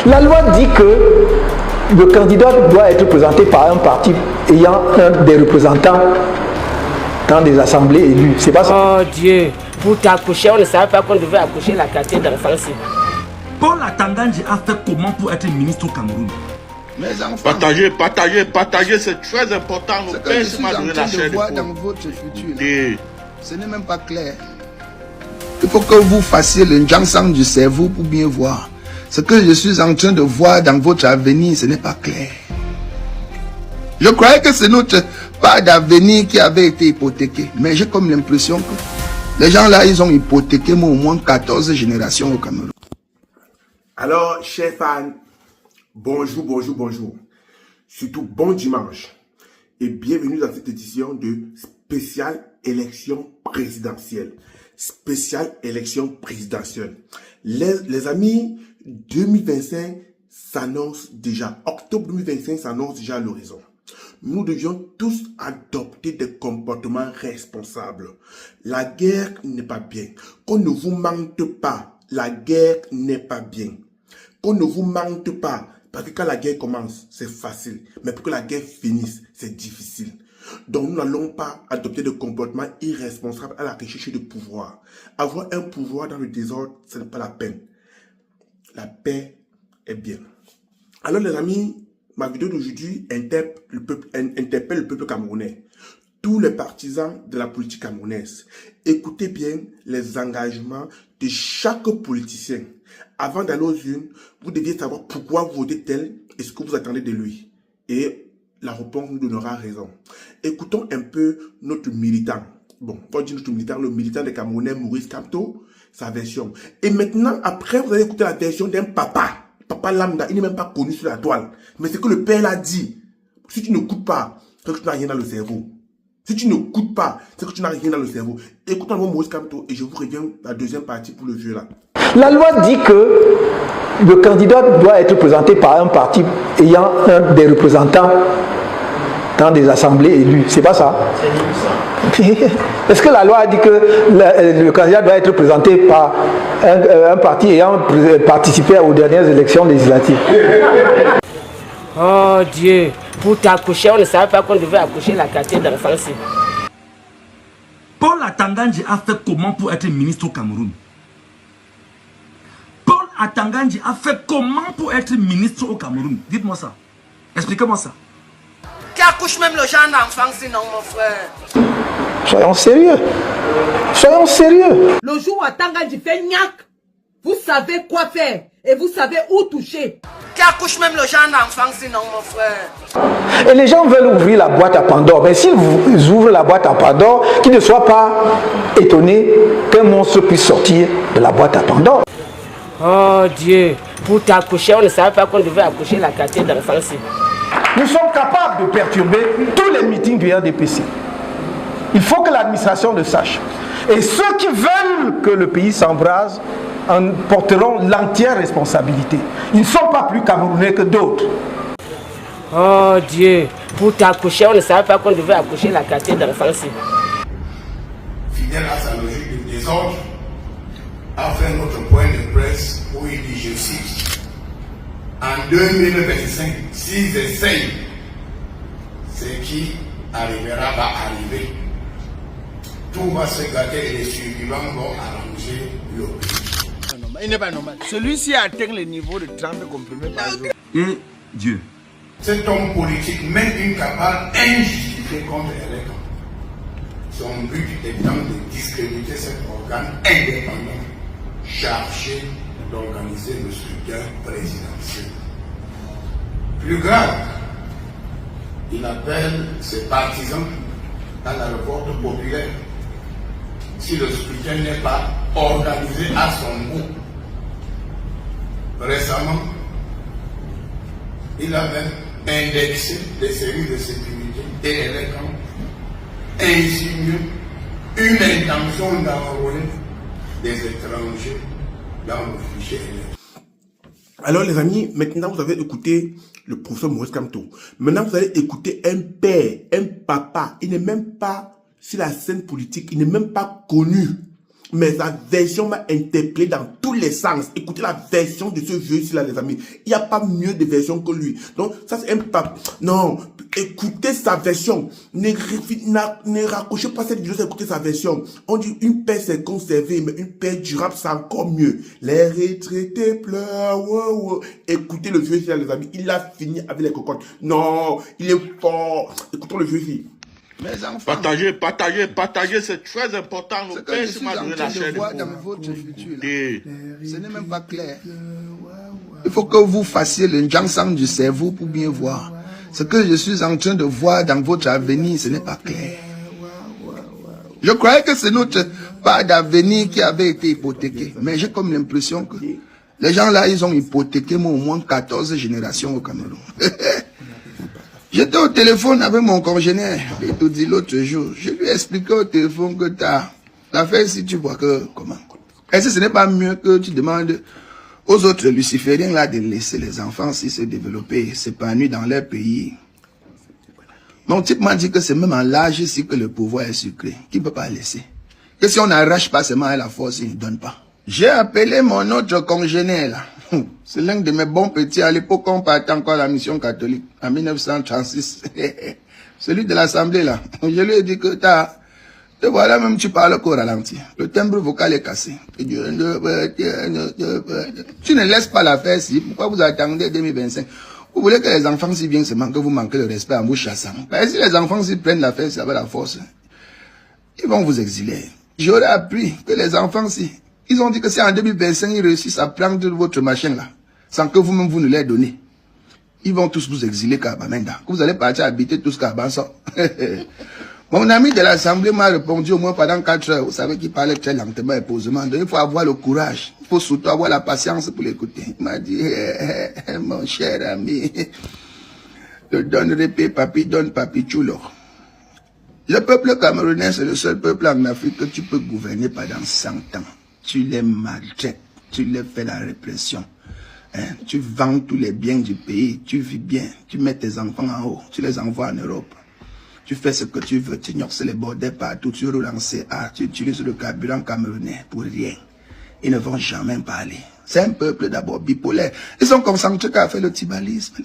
La loi dit que le candidat doit être présenté par un parti ayant un des représentants dans des assemblées élues. C'est pas ça? Oh Dieu, pour t'accoucher, on ne savait pas qu'on devait accoucher la quartier d'enfance. Paul Atanga-Ndji a fait comment pour être ministre au Cameroun? Mes enfants, Partagez, c'est très important. ce que je suis en train de voir dans votre futur, là, ce n'est même pas clair. Il faut que vous fassiez le Njansang du cerveau pour bien voir. Ce que je suis en train de voir dans votre avenir, ce n'est pas clair. Je croyais que c'est notre part d'avenir qui avait été hypothéqué. Mais j'ai comme l'impression que les gens là, ils ont hypothéqué au moins 14 générations au Cameroun. Alors, chers fans, bonjour. Surtout bon dimanche. Et bienvenue dans cette édition de spéciale élection présidentielle. Les amis, 2025 s'annonce déjà. Octobre 2025 s'annonce déjà à l'horizon. Nous devions tous adopter des comportements responsables. La guerre n'est pas bien. Qu'on ne vous mente pas. La guerre n'est pas bien. Qu'on ne vous mente pas. Parce que quand la guerre commence, c'est facile. Mais pour que la guerre finisse, c'est difficile. Donc nous n'allons pas adopter de comportements irresponsables à la recherche de pouvoir. Avoir un pouvoir dans le désordre, ce n'est pas la peine. La paix est bien. Alors les amis, ma vidéo d'aujourd'hui interpelle le peuple camerounais. Tous les partisans de la politique camerounaise. Écoutez bien les engagements de chaque politicien. Avant d'aller aux urnes, vous deviez savoir pourquoi vous votez tel et ce que vous attendez de lui. Et la réponse nous donnera raison. Écoutons un peu notre militant. Bon, on va dire notre militant, le militant des Camerounais, Maurice Kamto, sa version. Et maintenant, après, vous allez écouter la version d'un papa lambda. Il n'est même pas connu sur la toile. Mais c'est que le père l'a dit. Si tu n'écoutes pas, c'est que tu n'as rien dans le cerveau. Si tu n'écoutes pas, c'est que tu n'as rien dans le cerveau. Écoutons Maurice Kamto et je vous reviens à la deuxième partie pour le jeu là. La loi dit que le candidat doit être présenté par un parti ayant un des représentants dans des assemblées élues. C'est pas ça? Est-ce que la loi a dit que le candidat doit être présenté par un parti ayant participé aux dernières élections législatives? Oh Dieu, pour t'accoucher, on ne savait pas qu'on devait accoucher la quartier d'enfance. Paul Atanga-Ndji a fait comment pour être ministre au Cameroun? Paul Atanga-Ndji a fait comment pour être ministre au Cameroun? Dites-moi ça. Expliquez-moi ça. Qui accouche même le genre d'enfant, sinon mon frère. Soyons sérieux. Soyons sérieux. Le jour où Atanga-Ndji fait gnac, vous savez quoi faire et vous savez où toucher. Qui accouche même le genre d'enfant, sinon mon frère. Et les gens veulent ouvrir la boîte à Pandore. Mais s'ils ouvrent la boîte à Pandore, qu'ils ne soient pas étonnés qu'un monstre puisse sortir de la boîte à Pandore. Oh Dieu, pour t'accoucher, on ne savait pas qu'on devait accoucher la quartier d'enfance. Nous sommes capables de perturber tous les meetings du RDPC. Il faut que l'administration le sache. Et ceux qui veulent que le pays s'embrase en porteront l'entière responsabilité. Ils ne sont pas plus camerounais que d'autres. Oh Dieu, pour t'accoucher, on ne savait pas qu'on devait accoucher la quartier d'enfance. Fidèle à sa logique de désordre, a fait notre point de presse où il dit, je cite, en 2025, s'ils essayent, ce qui arrivera va arriver. Tout va se gâter et les survivants vont arranger le pays. Il n'est pas normal. Celui-ci atteint le niveau de 30 comprimés par jour. Et Dieu. Cet homme politique mène une cabale injustifiée contre Elekon. Son but étant de discréditer cet organe indépendant chargé d'organiser le scrutin présidentiel. Plus grave, il appelle ses partisans à la révolte populaire si le scrutin n'est pas organisé à son goût. Récemment, il a même indexé les services de sécurité et les camps, insinuant une intention d'enrôler des étrangers dans le fichier électoral. Alors les amis, maintenant vous avez écouté le professeur Maurice Kamto. Maintenant vous allez écouter un père, un papa. Il n'est même pas sur la scène politique, il n'est même pas connu. Mais la version m'a interpellé dans tous les sens. Écoutez la version de ce vieux-ci là, les amis. Il n'y a pas mieux de version que lui. Donc, ça c'est un pape. Non, écoutez sa version. Ne raccrochez pas cette vidéo, écoutez sa version. On dit une paix c'est conservé, mais une paix durable c'est encore mieux. Les retraités pleurent. Wow, wow. Écoutez le vieux-ci là, les amis. Il a fini avec les cocottes. Non, il est fort. Écoutons le vieux-ci. Mes enfants, Partagez, c'est très important. ce que je suis en train de voir dans votre futur, là, ce n'est même pas clair. Il faut que vous fassiez le Njangsang du cerveau pour bien voir. Ce que je suis en train de voir dans votre avenir, ce n'est pas clair. Je croyais que c'est notre part d'avenir qui avait été hypothéqué. Mais j'ai comme l'impression que les gens là, ils ont hypothéqué au moins 14 générations au Cameroun. J'étais au téléphone avec mon congénère, il te dit l'autre jour, je lui ai expliqué au téléphone que t'as l'affaire si tu vois que, comment. Est-ce que ce n'est pas mieux que tu demandes aux autres lucifériens là de laisser les enfants se développer, s'épanouir dans leur pays. Mon type m'a dit que c'est même en l'âge ici que le pouvoir est sucré, qu'il ne peut pas laisser. Que si on n'arrache pas seulement à la force, il ne donne pas. J'ai appelé mon autre congénère là. C'est l'un de mes bons petits. À l'époque, on partait encore à la mission catholique, en 1936. Celui de l'Assemblée, là. Je lui ai dit que te voilà, même tu parles au ralenti. Le timbre vocal est cassé. Tu ne laisses pas la faire si. Pourquoi vous attendez 2025? Vous voulez que les enfants s'y viennent seulement que vous manquez le respect en vous chassant. Si les enfants s'y prennent la fête avec la force, ils vont vous exiler. J'aurais appris que les enfants s'y... Ils ont dit que si en 2025, ils réussissent à prendre votre machin là, sans que vous-même vous ne les donnez, ils vont tous vous exiler Kabamenda. Vous allez partir habiter tous Kabanso. Mon ami de l'Assemblée m'a répondu au moins pendant 4 heures. Vous savez qu'il parlait très lentement et posément. Donc il faut avoir le courage. Il faut surtout avoir la patience pour l'écouter. Il m'a dit, mon cher ami, ne donne paix, papi, donne papi chulo. Le peuple camerounais, c'est le seul peuple en Afrique que tu peux gouverner pendant 100 ans. Tu les maltraites, tu les fais la répression. Hein? Tu vends tous les biens du pays, tu vis bien, tu mets tes enfants en haut, tu les envoies en Europe. Tu fais ce que tu veux, tu ignores les bordels partout, tu roules en CA, tu utilises le carburant camerounais pour rien. Ils ne vont jamais parler. C'est un peuple d'abord bipolaire. Ils sont concentrés qu'à faire le tribalisme.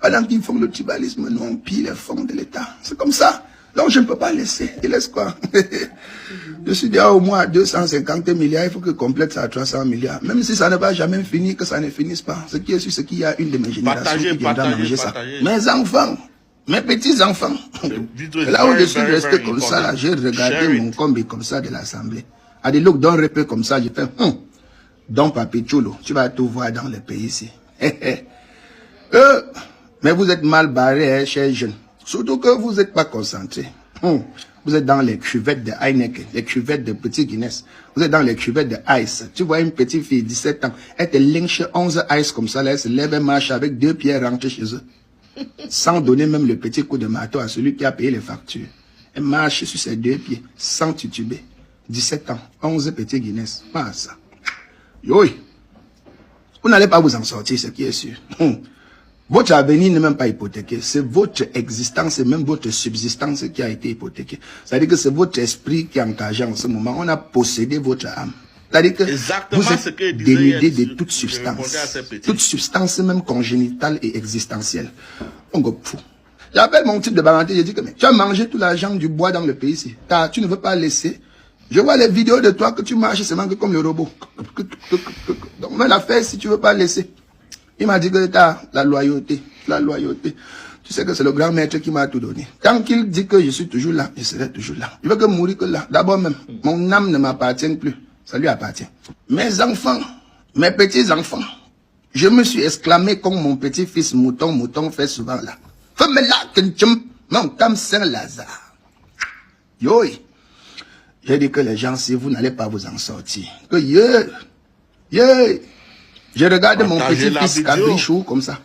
Pendant qu'ils font le tribalisme, nous on pille les fonds de l'État. C'est comme ça. Donc je ne peux pas laisser. Il laisse quoi? Je suis déjà au moins à 250 milliards, il faut que complète ça à 300 milliards. Même si ça ne va jamais finir, que ça ne finisse pas. Ce qui est sûr, c'est qu'il y a une de mes générations qui viendra manger ça. Mes enfants, mes petits-enfants. Là où je suis resté comme ça, là, j'ai regardé mon combi comme ça de l'Assemblée. À des looks d'un repère comme ça, j'ai fait, donc papi chulo, tu vas tout voir dans le pays ici. Mais vous êtes mal barrés, hein, chers jeunes. Surtout que vous n'êtes pas concentrés. Vous êtes dans les cuvettes de Heineken, les cuvettes de Petit Guinness. Vous êtes dans les cuvettes de Ice. Tu vois une petite fille, 17 ans, elle te lynche 11 Ice comme ça, là, elle se lève et marche avec 2 pieds rentrés chez eux. Sans donner même le petit coup de marteau à celui qui a payé les factures. Elle marche sur ses 2 pieds, sans tituber. 17 ans, 11 Petit Guinness. Pas ça. Yoï. Vous n'allez pas vous en sortir, ce qui est sûr. Votre avenir n'est même pas hypothéqué. C'est votre existence et même votre subsistance qui a été hypothéquée. C'est-à-dire que c'est votre esprit qui est engagé en ce moment. On a possédé votre âme. C'est-à-dire que vous êtes dénudé de toute substance. Toute substance même congénitale et existentielle. On go fou. J'appelle mon type de parenté, j'ai dit que mais, tu as mangé tout l'argent du bois dans le pays ici. Tu ne veux pas laisser. Je vois les vidéos de toi que tu marches seulement comme le robot. Donc, mais l'affaire, si tu ne veux pas laisser. Il m'a dit que t'as la loyauté. Tu sais que c'est le grand maître qui m'a tout donné. Tant qu'il dit que je suis toujours là, je serai toujours là. Je veux que mourir que là. D'abord même, mon âme ne m'appartient plus. Ça lui appartient. Mes enfants, mes petits-enfants, je me suis exclamé comme mon petit-fils Mouton fait souvent là. Fais-moi là, mon comme Saint-Lazare. Yoï. J'ai dit que les gens, si vous n'allez pas vous en sortir, que je regarde mon petit-fils Kabri Chou comme ça.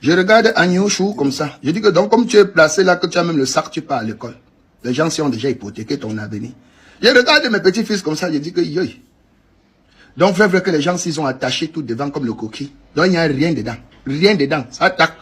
Je regarde Agneau Chou comme ça. Je dis que donc comme tu es placé là, que tu as même le sac, tu pars à l'école. Les gens s'y ont déjà hypothéqué ton avenir. Je regarde mes petits-fils comme ça, je dis que donc vrai que les gens s'y ont attaché tout devant comme le coquille. Donc il n'y a rien dedans. Rien dedans. Ça attaque.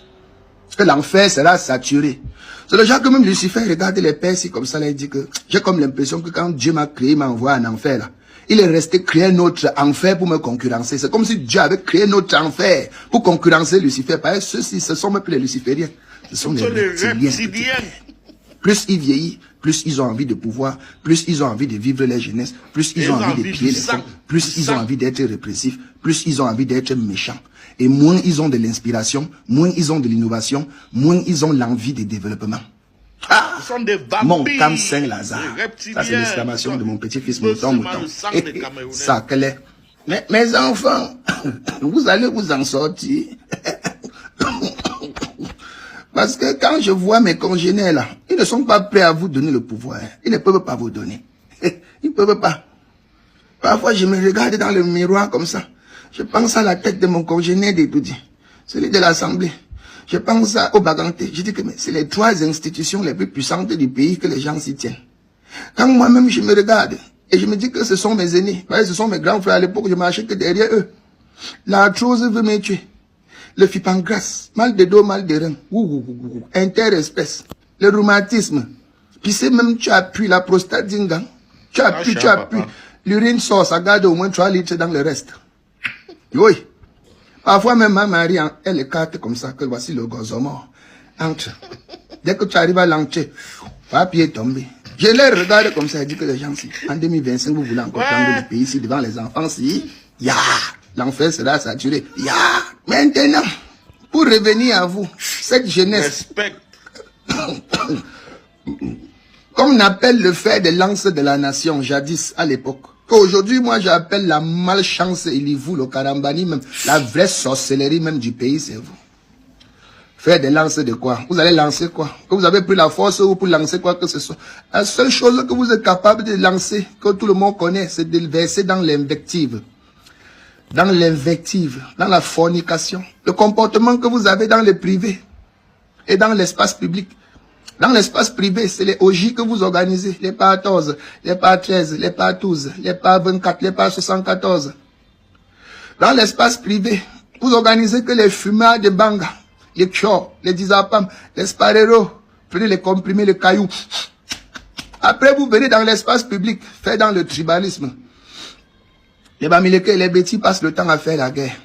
que l'enfer sera saturé. C'est le genre que même Lucifer regarde les pères, c'est comme ça, là, il dit que j'ai comme l'impression que quand Dieu m'a créé, il m'a envoyé en enfer là. Il est resté créer un autre enfer pour me concurrencer. C'est comme si Dieu avait créé un autre enfer pour concurrencer Lucifer. Parce que ceux-ci, ce sont même plus les lucifériens. Ce sont les reptiliens. Plus ils vieillissent, plus ils ont envie de pouvoir, plus ils ont envie de vivre leur jeunesse, plus ils ont envie de piller les femmes, plus ils ont envie d'être répressifs, plus ils ont envie d'être méchants. Et moins ils ont de l'inspiration, moins ils ont de l'innovation, moins ils ont l'envie de développement. Ah, mon Cam Saint-Lazare. Ça, c'est l'exclamation de mon petit-fils Mouton. Ça, quel est. Mais, mes enfants, vous allez vous en sortir. Parce que quand je vois mes congénères là, ils ne sont pas prêts à vous donner le pouvoir. Ils ne peuvent pas vous donner. Ils ne peuvent pas. Parfois, je me regarde dans le miroir comme ça. Je pense à la tête de mon congénère d'Edoudi, celui de l'Assemblée. Je pense au Baganté. Je dis que c'est les 3 institutions les plus puissantes du pays que les gens s'y tiennent. Quand moi-même je me regarde et je me dis que ce sont mes aînés, ce sont mes grands frères à l'époque, je marchais que derrière eux. L'arthrose veut me tuer. Le fipancras, mal de dos, mal de rein, interespèce, le rhumatisme. Puis c'est même tu appuies la prostate dingan. Tu appuies. L'urine sort, ça garde au moins 3 litres dans le reste. Oui. Parfois même ma Marie, elle écarte comme ça, que voici le gozomor. Entre. Dès que tu arrives à l'entrée, papier est tombé. Je les regarde comme ça, et dis que les gens, si en 2025, vous voulez encore prendre le pays, si devant les enfants, si, l'enfer sera saturé. Maintenant, pour revenir à vous, cette jeunesse, comme on appelle le fer de lance de la nation, jadis, à l'époque, qu'aujourd'hui, moi, j'appelle la malchance, il y vous, le karambani, même, la vraie sorcellerie même du pays, c'est vous. Faire des lances de quoi? Vous allez lancer quoi? Que vous avez pris la force ou pour lancer quoi que ce soit. La seule chose que vous êtes capable de lancer, que tout le monde connaît, c'est de le verser dans l'invective. Dans l'invective, dans la fornication. Le comportement que vous avez dans le privé et dans l'espace public. Dans l'espace privé, c'est les OJ que vous organisez. Les pas 14, les pas 13, les pas 12, les pas 24, les pas 74. Dans l'espace privé, vous organisez que les fumeurs de banga, les tchors, les disapam, les spareros, prenez les comprimés, les cailloux. Après, vous venez dans l'espace public, fait dans le tribalisme. Les Bamileke et les Bétis passent le temps à faire la guerre.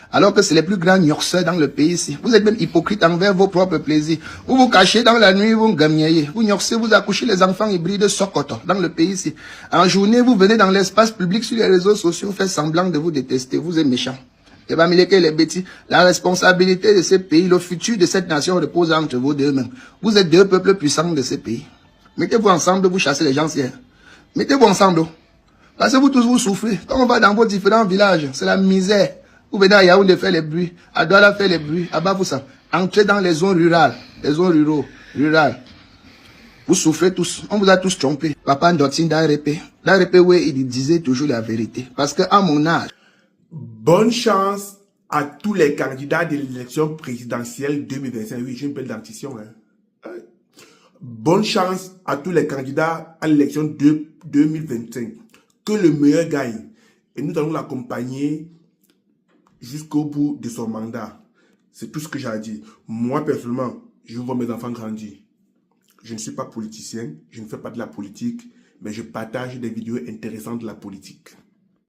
Alors que c'est les plus grands gnorseurs dans le pays ici. Vous êtes même hypocrite envers vos propres plaisirs. Vous vous cachez dans la nuit, vous gagnez. Vous gnorsez, vous accouchez les enfants hybrides Sokoto dans le pays ici. En journée, vous venez dans l'espace public sur les réseaux sociaux, faites semblant de vous détester. Vous êtes méchants. Les Bamileke et les Bétis, la responsabilité de ces pays, le futur de cette nation repose entre vous deux mêmes. Vous êtes 2 peuples puissants de ces pays. Mettez-vous ensemble, vous chassez les gens hier. Mettez-vous ensemble. Parce que vous tous vous souffrez. Quand on va dans vos différents villages, c'est la misère. Vous venez à Yaoundé faire les bruits, à Douala faire les bruits, à Bafoussa. Entrez dans les zones rurales, les zones rurales. Vous souffrez tous. On vous a tous trompé. Papa Ndotsin d'Arepe. D'Arepe, oui, il disait toujours la vérité. Parce que à mon âge. Bonne chance à tous les candidats de l'élection présidentielle 2025. Oui, j'ai une belle dentition. Hein. Bonne chance à tous les candidats à l'élection de 2025. Que le meilleur gagne. Et nous allons l'accompagner jusqu'au bout de son mandat. C'est tout ce que j'ai à dire. Moi, personnellement, je vois mes enfants grandir. Je ne suis pas politicien, je ne fais pas de la politique, mais je partage des vidéos intéressantes de la politique.